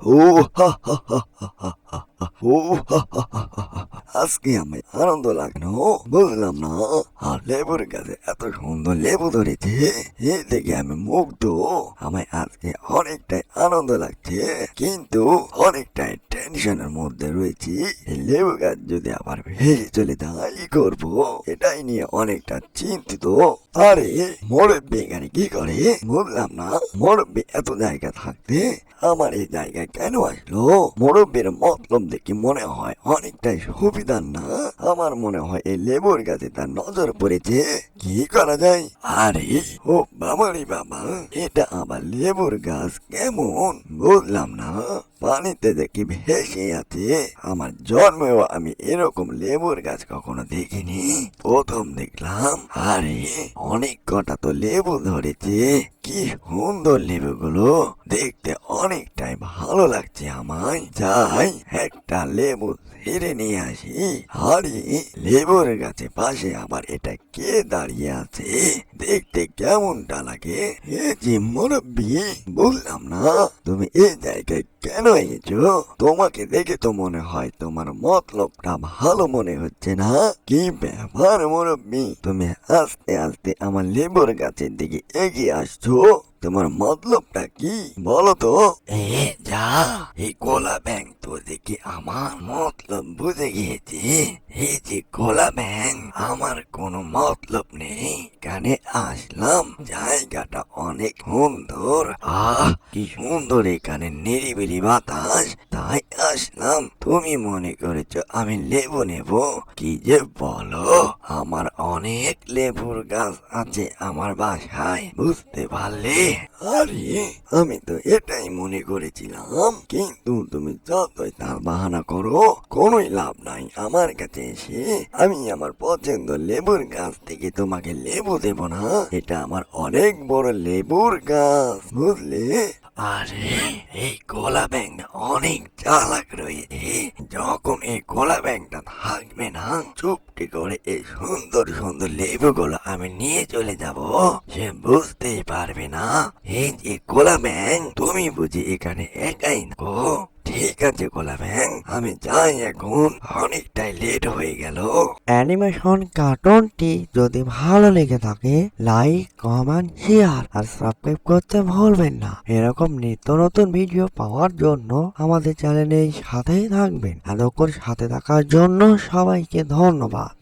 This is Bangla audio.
ও হা হা হা হা হা হা হা, ও হা হা হা হা হা। আজকে আমি আনন্দ লাগলো, বুঝলাম না। আর লেবুর গাছে এত সুন্দর লেবু ধরেছে, এ দেখে আমি মুগ্ধ। আমায় আজকে অনেকটাই আনন্দ লাগছে, কিন্তু অনেকটাই টেনশনের মধ্যে রয়েছি। এই লেবু গাছ যদি আবার ভেঙে চলে যায় কি করবো, এটাই নিয়ে অনেকটা চিন্তিত। আরে মুরব্বি এখানে কি করে বুঝলাম না। মুরব্বি এত জায়গা থাকতে আমার এই জায়গায় কেন আসলো? মুরব্বির মতলব দেখি মনে হয় অনেকটাই সুবিধার না। আমার মনে হয় এই লেবুর গাছে তার নজর পড়েছে। কি করা যায়? আরে ও বাবা রে বাবা, এটা আবার লেবুর গাছ কেমন বুঝলাম না। পানিতে দেখি ভেসে আছে। আমার জন্মেও আমি এরকম লেবুর গাছ কখনো দেখিনি, প্রথম দেখলাম। আরে অনেক কটা তো লেবু ধরেছে। কি সুন্দর লেবুগুলো, দেখতে অনেকটাই ভালো লাগছে আমায়। যাই একটা লেবু ছিঁড়ে নিয়ে আসি। আরে লেবুর গাছে পাশে আবার এটা কে দাঁড়িয়ে আছে, দেখতে কেমনটা লাগে। এ যে মুরব্বি, বললাম না তুমি এই জায়গায় কেন এসেছো? তোমাকে দেখে তো মনে হয় তোমার মতলবটা ভালো মনে হচ্ছে না। কি ব্যাপার মুরব্বি, তুমি আস্তে আস্তে আমার লেবুর গাছের দিকে এগিয়ে আসছো, তোমার মতলবটা কি বলো তো? এ যা, এই গোলা ব্যাং তো দেখি আমার মতলব বুঝে গিয়েছে। এই যে গোলা ব্যাং, আমার কোনো মতলব নেই, কানে আসলাম। জায়গাটা অনেক সুন্দর, কি সুন্দর এখানে নিরিবিলি বাতাস, তাই আসলাম। তুমি মনে করেছো আমি লেবু নেব? কি যে বলো, আমার অনেক লেবুর গাছ আছে আমার বাসায়, বুঝতে পারলে? আরে আমি তো এটাই মনে করেছিলাম, কিন্তু তুমি যতই তার বাহানা করো কোনোই লাভ নাই। আমার কাছে এসে আমি আমার পছন্দ লেবুর গাছ থেকে তোমাকে লেবু দেব না। এটা আমার অনেক বড় লেবুর গাছ, বুঝলে? আরে এই গোলা ব্যাংকটা অনেক চালাক রয়েছে। যখন এই গোলা ব্যাংকটা থাকবে না, চুপটি করে এই সুন্দর সুন্দর লেবুগুলো আমি নিয়ে চলে যাব, সে বুঝতেই পারবে না। এই যে গোলা ব্যাংক, তুমি বুঝি এখানে একাই না? ঠিক আছে গোলা ব্যাংক, আমি যাই এখন, অনেকটাই লেট হয়ে গেল। অ্যানিমেশন কার্টুনটি যদি ভালো লেগে থাকে, লাইক কমেন্ট শেয়ার আর সাবস্ক্রাইব করতে ভুলবেন না। এরকম নিত্য নতুন ভিডিও পাওয়ার জন্য আমাদের চ্যানেলের সাথেই থাকবেন। এতক্ষণ সাথে থাকার জন্য সবাইকে ধন্যবাদ।